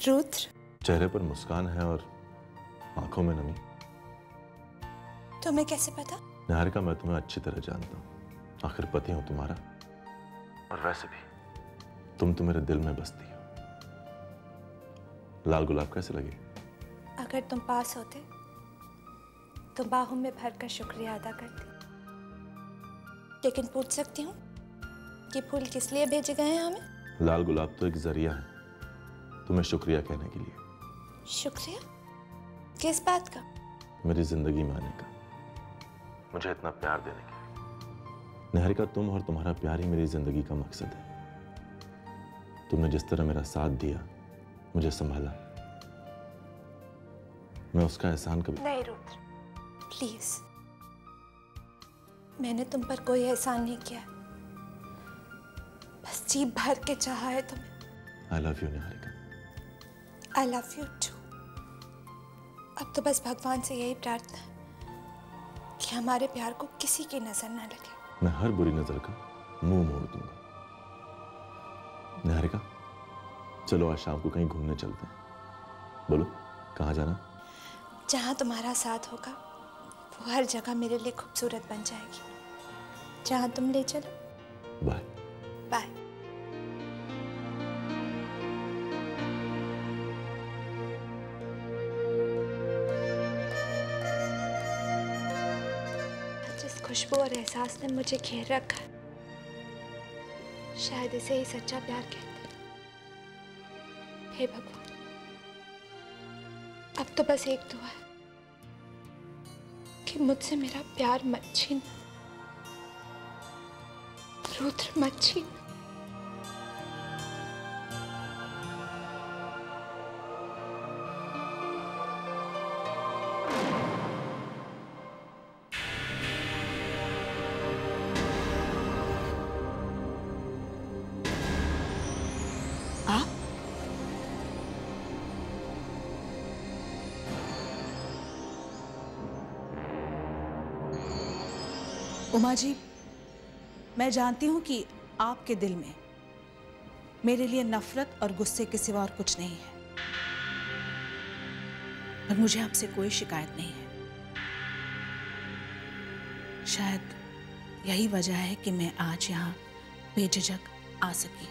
रुद्र, चेहरे पर मुस्कान है और आंखों में नमी। तुम्हें कैसे पता? निहारिका, मैं तुम्हें अच्छी तरह जानता हूँ। आखिर पति हूं तुम्हारा, और वैसे भी तुम तो मेरे दिल में बसती हो। लाल गुलाब कैसे लगे? अगर तुम पास होते तो बाहों में भरकर शुक्रिया अदा करती। लेकिन पूछ सकती हूँ कि फूल किस लिए भेजे गए हैं हमें? लाल गुलाब तो एक जरिया है तुम्हें शुक्रिया कहने के लिए। शुक्रिया? किस बात का? मेरी जिंदगी में आने का, मुझे इतना प्यार देने के लिए। निहारिका, तुम और तुम्हारा प्यार ही मेरी जिंदगी का मकसद है। तुमने जिस तरह मेरा साथ दिया, मुझे संभाला, मैं उसका एहसान कभी नहीं रुद्र, प्लीज। मैंने तुम पर कोई एहसान नहीं किया, बस जी भर के चाहा है तुम्हें। I love you Niharika. I love you too. अब तो बस भगवान से यही प्रार्थना है कि हमारे प्यार को किसी की नजर ना लगे। मैं हर बुरी नजर का मुंह मोड़ दूंगा। निहारिका, चलो आज शाम को कहीं घूमने चलते हैं। बोलो कहाँ जाना? जहां तुम्हारा साथ होगा वो हर जगह मेरे लिए खूबसूरत बन जाएगी। जहां तुम ले चलो। Bye bye. जिस खुशबू और एहसास ने मुझे घेर रखा है, शायद इसे ही सच्चा प्यार कहते हैं। हे भगवान, अब तो बस एक दुआ है कि मुझसे मेरा प्यार मत छीन, रुद्र मत छीन। आप? उमा जी, मैं जानती हूं कि आपके दिल में मेरे लिए नफरत और गुस्से के सिवा और कुछ नहीं है, पर मुझे आपसे कोई शिकायत नहीं है। शायद यही वजह है कि मैं आज यहाँ बेझिझक आ सकी।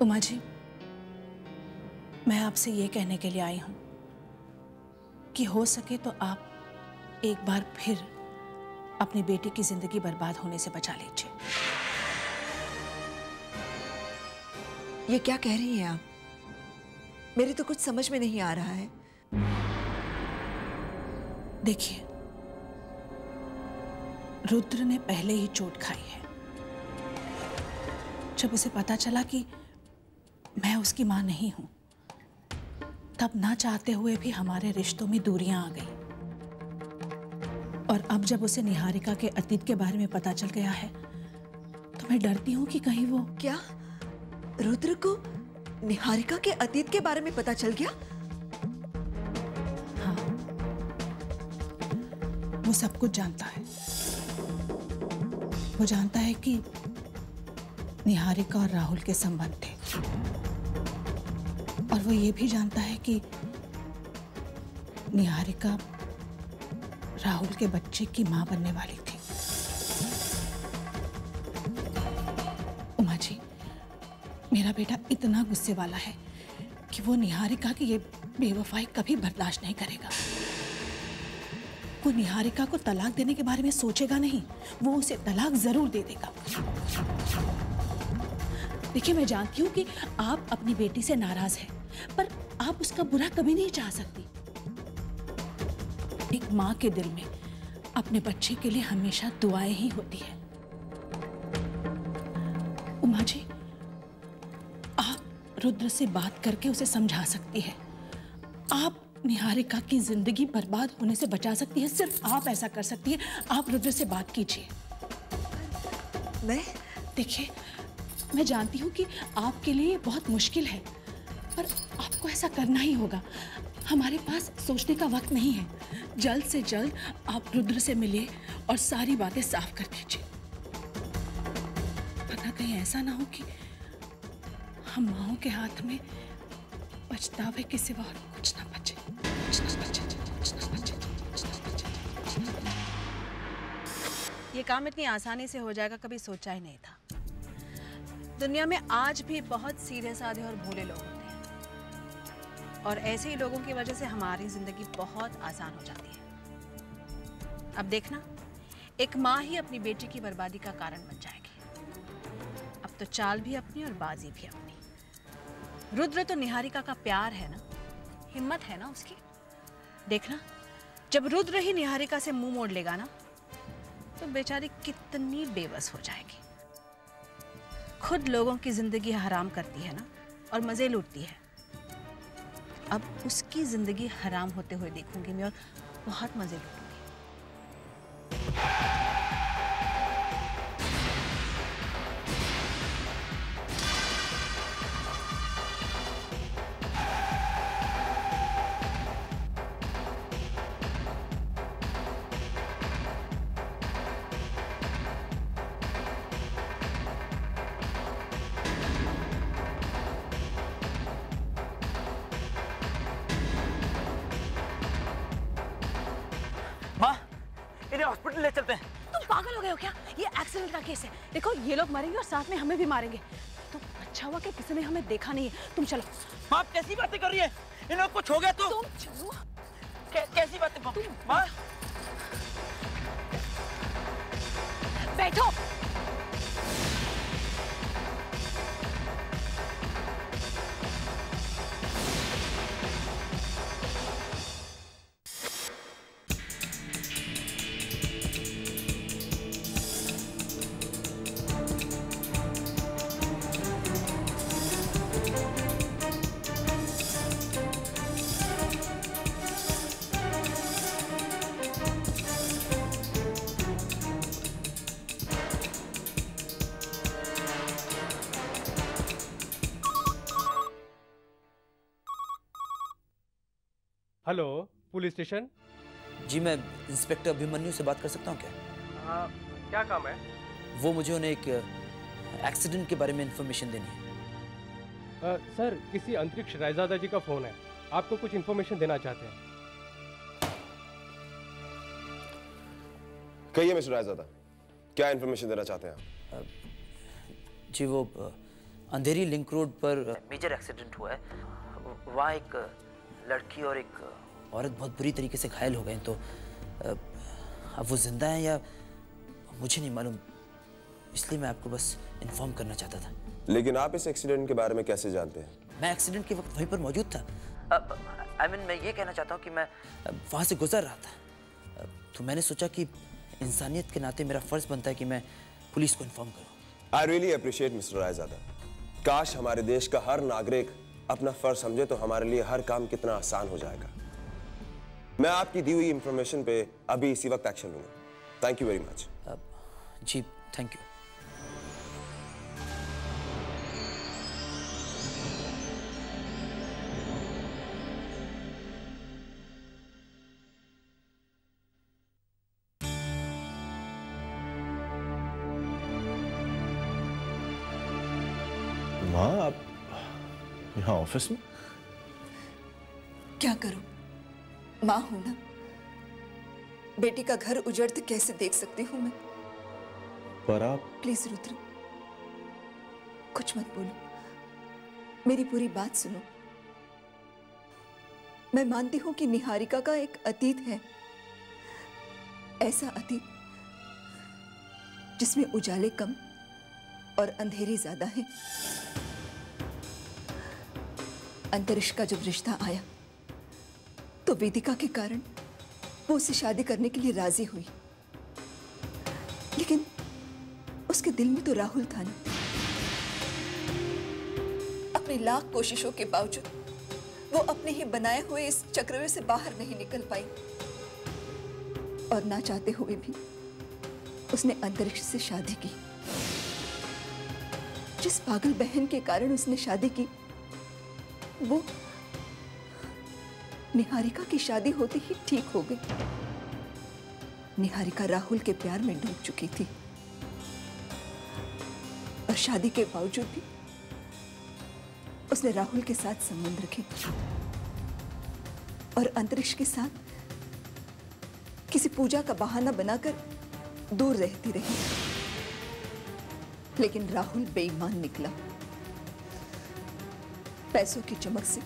उमा जी, मैं आपसे ये कहने के लिए आई हूं कि हो सके तो आप एक बार फिर अपनी बेटी की जिंदगी बर्बाद होने से बचा लीजिए। ये क्या कह रही हैं आप? मेरे तो कुछ समझ में नहीं आ रहा है। देखिए, रुद्र ने पहले ही चोट खाई है। जब उसे पता चला कि मैं उसकी मां नहीं हूं, तब ना चाहते हुए भी हमारे रिश्तों में दूरियां आ गई। और अब जब उसे निहारिका के अतीत के बारे में पता चल गया है, तो मैं डरती हूं कि कहीं वो... क्या रुद्र को निहारिका के अतीत के बारे में पता चल गया? हाँ, वो सब कुछ जानता है। वो जानता है कि निहारिका और राहुल के संबंध थे, और वो ये भी जानता है कि निहारिका राहुल के बच्चे की मां बनने वाली थी। उमा जी, मेरा बेटा इतना गुस्से वाला है कि वो निहारिका की ये बेवफाई कभी बर्दाश्त नहीं करेगा। वो निहारिका को तलाक देने के बारे में सोचेगा नहीं, वो उसे तलाक जरूर दे देगा। देखिए, मैं जानती हूं कि आप अपनी बेटी से नाराज हैं, पर आप उसका बुरा कभी नहीं चाह सकती। एक मां के दिल में अपने बच्चे के लिए हमेशा दुआएं ही होती है। उमा जी, आप रुद्र से बात करके उसे समझा सकती है। आप निहारिका की जिंदगी बर्बाद होने से बचा सकती है। सिर्फ आप ऐसा कर सकती है। आप रुद्र से बात कीजिए। मैं? देखिए, मैं जानती हूँ कि आपके लिए बहुत मुश्किल है, पर आपको ऐसा करना ही होगा। हमारे पास सोचने का वक्त नहीं है। जल्द से जल्द आप रुद्र से मिलिए और सारी बातें साफ कर दीजिए, वरना कहीं ऐसा ना हो कि हम माओ के हाथ में पछतावे के सिवा और कुछ ना बचे, कुछ ना बचे, कुछ ना बचे, कुछ ना बचे, कुछ ना बचे। ये काम इतनी आसानी से हो जाएगा कभी सोचा ही नहीं था। दुनिया में आज भी बहुत सीधे साधे और भोले लोग होते हैं, और ऐसे ही लोगों की वजह से हमारी जिंदगी बहुत आसान हो जाती है। अब देखना, एक माँ ही अपनी बेटी की बर्बादी का कारण बन जाएगी। अब तो चाल भी अपनी और बाजी भी अपनी। रुद्र तो निहारिका का प्यार है ना, हिम्मत है ना उसकी। देखना, जब रुद्र ही निहारिका से मुंह मोड़ लेगा ना, तो बेचारी कितनी बेबस हो जाएगी। खुद लोगों की जिंदगी हराम करती है ना, और मजे लूटती है। अब उसकी जिंदगी हराम होते हुए देखूंगी मैं, और बहुत मजे लूटूंगी। हॉस्पिटल ले चलते हैं। तुम पागल हो गए हो क्या? ये एक्सीडेंट का केस है। देखो, ये लोग मरेंगे और साथ में हमें भी मारेंगे। तो अच्छा हुआ कि किसी ने हमें देखा नहीं है। तुम चलो। माँ, आप कैसी बातें कर रही है? इन लोग कुछ हो गया तो? तुम चलो। कैसी बातें माँ? बैठो। Hello, police station. जी, मैं इंस्पेक्टर अभिमन्यु से बात कर सकता हूँ क्या? हाँ, क्या काम है? वो मुझे उन्हें एक एक्सीडेंट के बारे में इंफॉर्मेशन देनी है। सर, किसी अंतरिक्ष रायजादा जी का फोन है, आपको कुछ इंफॉर्मेशन देना चाहते हैं। कहिए मिस्टर रायजादा, क्या इंफॉर्मेशन देना चाहते हैं आप? जी, वो अंधेरी लिंक रोड पर मेजर एक्सीडेंट हुआ है। वहाँ एक लड़की और एक औरत बहुत बुरी तरीके से घायल हो गए। तो अब वो जिंदा हैं या मुझे नहीं मालूम, इसलिए मैं आपको बस इन्फॉर्म करना चाहता था। लेकिन आप इस एक्सीडेंट के बारे में कैसे जानते हैं? मैं एक्सीडेंट के वक्त वहीं पर मौजूद था। मैं ये कहना चाहता हूँ कि मैं वहाँ से गुजर रहा था, तो मैंने सोचा कि इंसानियत के नाते मेरा फर्ज बनता है कि मैं पुलिस को इन्फॉर्म करूँ। I really appreciate mister Raizada. काश हमारे देश का हर नागरिक अपना फर्ज समझे तो हमारे लिए हर काम कितना आसान हो जाएगा। मैं आपकी दी हुई इंफॉर्मेशन पे अभी इसी वक्त एक्शन लूंगा। Thank you very much. जी, थैंक यू। माँ, आप यहाँ ऑफिस में? क्या करूं? माँ हूं ना, बेटी का घर उजड़ते कैसे देख सकती हूं मैं? पर आप... प्लीज रुद्र, कुछ मत बोलो, मेरी पूरी बात सुनो। मैं मानती हूं कि निहारिका का एक अतीत है, ऐसा अतीत जिसमें उजाले कम और अंधेरी ज्यादा है। अंतरिक्ष का जब रिश्ता आया तो वेदिका के कारण वो उससे शादी करने के लिए राजी हुई, लेकिन उसके दिल में तो राहुल था ना। अपनी लाख कोशिशों के बावजूद वो अपने ही बनाए हुए इस चक्रव्यूह से बाहर नहीं निकल पाई, और ना चाहते हुए भी उसने अंतरिक्ष से शादी की। जिस पागल बहन के कारण उसने शादी की, वो निहारिका की शादी होते ही ठीक हो गई। निहारिका राहुल के प्यार में डूब चुकी थी और शादी के बावजूद भी उसने राहुल के साथ संबंध रखे और अंतरिक्ष के साथ किसी पूजा का बहाना बनाकर दूर रहती रही। लेकिन राहुल बेईमान निकला। पैसों की चमक से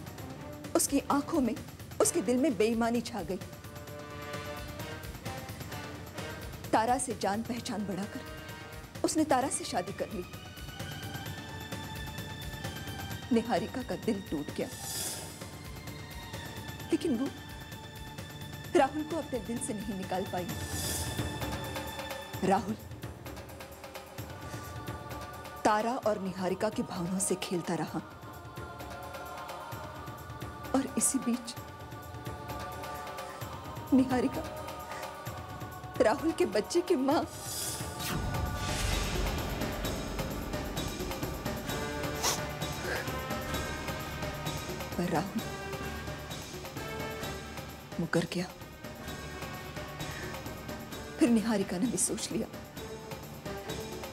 उसकी आंखों में, उसके दिल में बेईमानी छा गई। तारा से जान पहचान बढ़ाकर उसने तारा से शादी कर ली। निहारिका का दिल टूट गया, लेकिन वो राहुल को अपने दिल से नहीं निकाल पाई। राहुल तारा और निहारिका की भावनाओं से खेलता रहा और इसी बीच निहारिका राहुल के बच्चे की मां पर राहुल मुकर गया। फिर निहारिका ने भी सोच लिया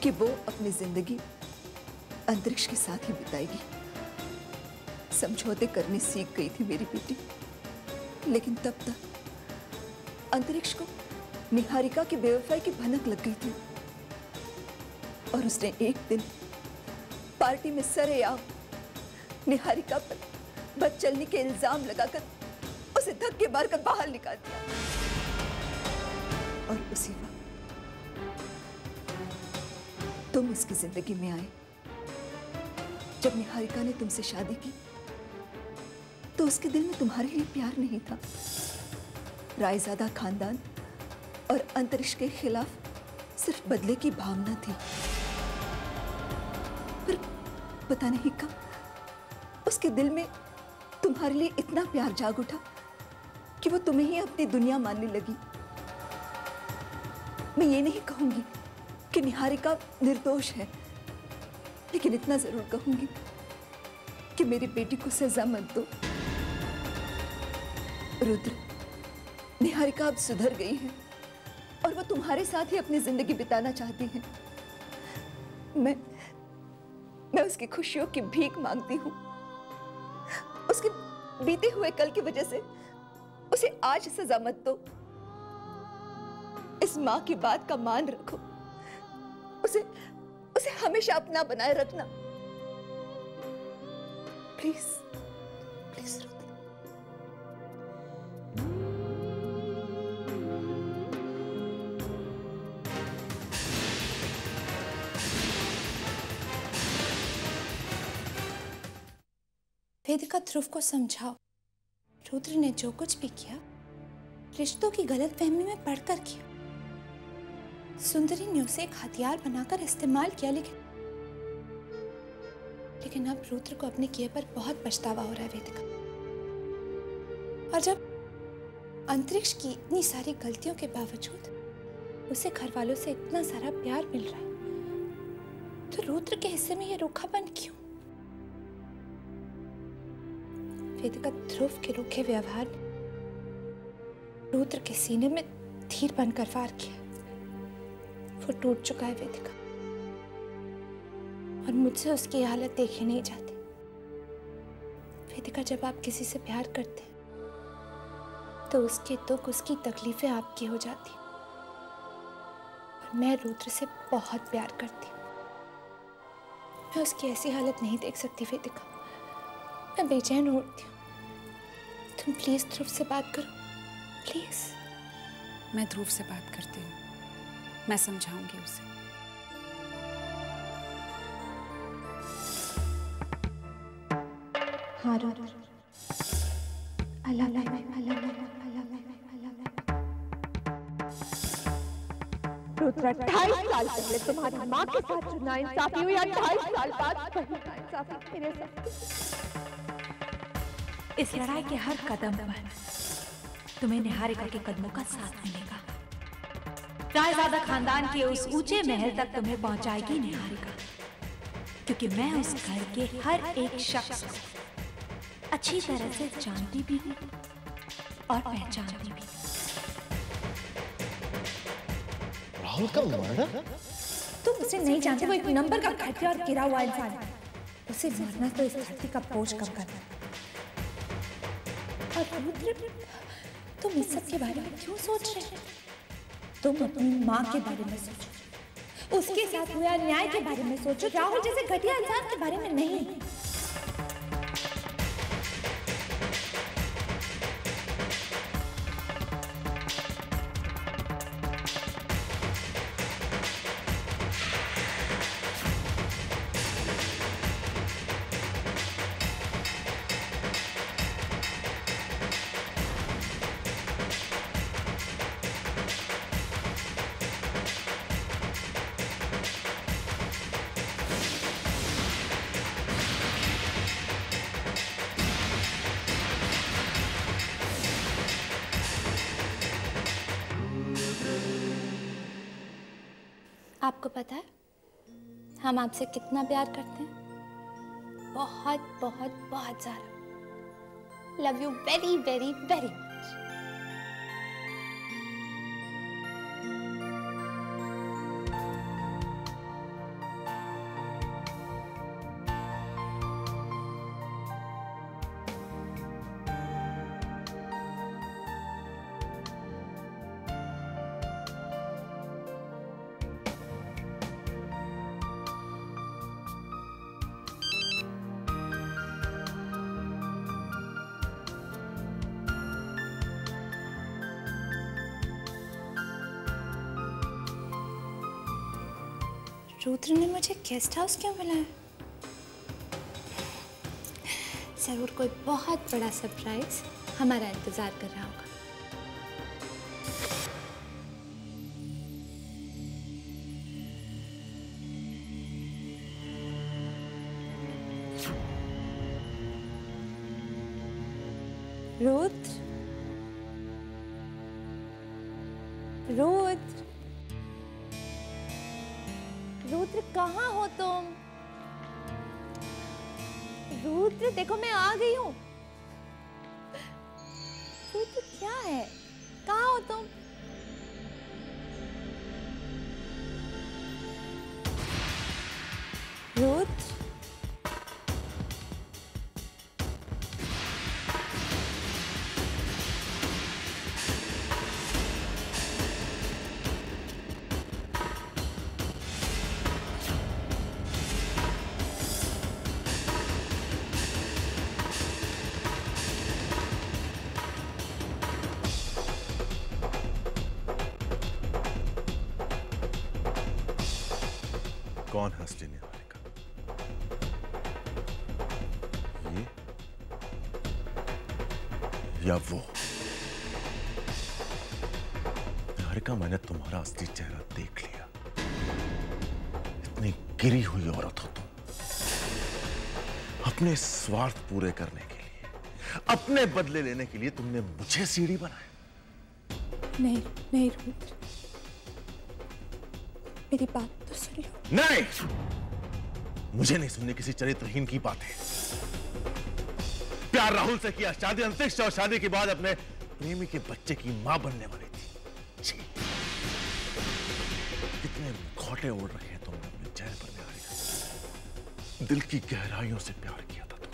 कि वो अपनी जिंदगी अंतरिक्ष के साथ ही बिताएगी। समझौते करने सीख गई थी मेरी बेटी, लेकिन तब तक अंतरिक्ष को निहारिका की बेवफाई की भनक लग गई थी और उसने एक दिन पार्टी में सरेआम निहारिका पर बदचलनी के इल्जाम लगाकर उसे धक्के मारकर बाहर निकाल दिया। और उसी वक्त तुम इसकी जिंदगी में आए। जब निहारिका ने तुमसे शादी की तो उसके दिल में तुम्हारे लिए प्यार नहीं था। रायजादा खानदान और अंतरिक्ष के खिलाफ सिर्फ बदले की भावना थी। पर पता नहीं कब उसके दिल में तुम्हारे लिए इतना प्यार जाग उठा कि वो तुम्हें ही अपनी दुनिया मानने लगी। मैं ये नहीं कहूंगी कि निहारिका निर्दोष है, लेकिन इतना जरूर कहूंगी कि मेरी बेटी को सजा मत दो। रुद्र, निहारिका अब सुधर गई है और वो तुम्हारे साथ ही अपनी जिंदगी बिताना चाहती है। मैं उसकी खुशियों की भीख मांगती हूँ। उसके बीते हुए कल की वजह से उसे आज सजा मत दो। इस मां की बात का मान रखो। उसे हमेशा अपना बनाए रखना। Please please Rudra. वेदिका, ध्रुव को समझाओ। रुद्र ने जो कुछ भी किया रिश्तों की गलतफहमी में पड़कर किया। सुंदरी ने उसे एक हथियार बनाकर इस्तेमाल किया, लेकिन अब रुद्र को अपने किए पर बहुत पछतावा हो रहा है वेदिका। और जब अंतरिक्ष की इतनी सारी गलतियों के बावजूद उसे घर वालों से इतना सारा प्यार मिल रहा है, तो रुद्र के हिस्से में ये रूखापन क्यों? वेदिका, ध्रुव के रूखे व्यवहार ने रुद्र के सीने में तीर बनकर वार किया। वो टूट चुका है वेदिका, और मुझसे उसकी हालत देखी नहीं जाती। वेदिका, जब आप किसी से प्यार करते हैं तो उसके दुख, उसकी तकलीफें आपकी हो जाती हैं। और मैं रुद्र से बहुत प्यार करती हूँ। मैं उसकी ऐसी हालत नहीं देख सकती वेदिका। मैं बेचैन होती हूँ। तुम प्लीज ध्रुव से बात करो, प्लीज। मैं ध्रुव से बात करती हूँ, मैं समझाऊंगी उसे। हाँ रुद्र, रुद्र, 28 साल पहले तुम्हारी माँ के साथ जो नाइंसाफी हुई, 28 साल बाद वही नाइंसाफी मेरे साथ। इस लड़ाई के हर कदम पर तुम्हें निहारिका के कदमों का साथ मिलेगा। रायजादा खानदान के उस ऊंचे महल तक तुम्हें पहुंचाएगी निहारिका। क्योंकि मैं उस घर के हर एक शख्स को अच्छी तरह से जानती भी हूँ और पहचानती भी। राहुल का मर्डर? तुम उसे नहीं जानते, वो एक नंबर का घटिया और गिरा हुआ इंसान है। उसे मरना तो इस धरती का बोझ कम करना। और रुद्र, तुम इस सब के बारे में क्यों सोच रहे हो? तुम अपनी माँ के बारे में सोचो, उसके साथ हुए अन्याय के बारे में सोचो, राहुल जैसे घटिया इंसान के बारे में नहीं। आपको पता है हम आपसे कितना प्यार करते हैं? बहुत बहुत बहुत ज्यादा। Love you very very very much. Rudra ने मुझे गेस्ट हाउस क्यों बुलाया? जरूर कोई बहुत बड़ा सरप्राइज हमारा इंतजार कर रहा होगा। रुद्र, रुद्र, रुद्र कहाँ हो तुम? रुद्र देखो मैं आ गई हूँ। रुद्र क्या है? कहाँ हो तुम? रुद्र, कौन है असली निहारिका? ये या वो? निहारिका, मैंने तुम्हारा असली चेहरा देख लिया। इतनी गिरी हुई औरत हो तुम। अपने स्वार्थ पूरे करने के लिए, अपने बदले लेने के लिए तुमने मुझे सीढ़ी बनाया। नहीं नहीं रुद्र, मेरी बात तो सुनिए। नहीं, मुझे नहीं सुननी किसी चरित्रहीन की बातें। प्यार राहुल से किया, शादी अंतरिक्ष, और शादी के बाद अपने प्रेमी के बच्चे की मां बनने वाली थी। कितने खोटे ओढ़ रखे हैं तुमने अपने चेहरे पर निहारिका। दिल की गहराइयों से प्यार किया था तुम,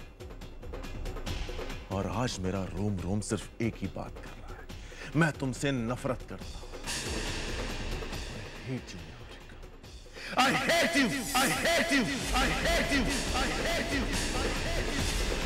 और आज मेरा रोम रोम सिर्फ एक ही बात कर रहा है। मैं तुमसे नफरत करता हूं। I hate you, Niharika. I hate you! I hate you! I hate you! I hate you! I hate you!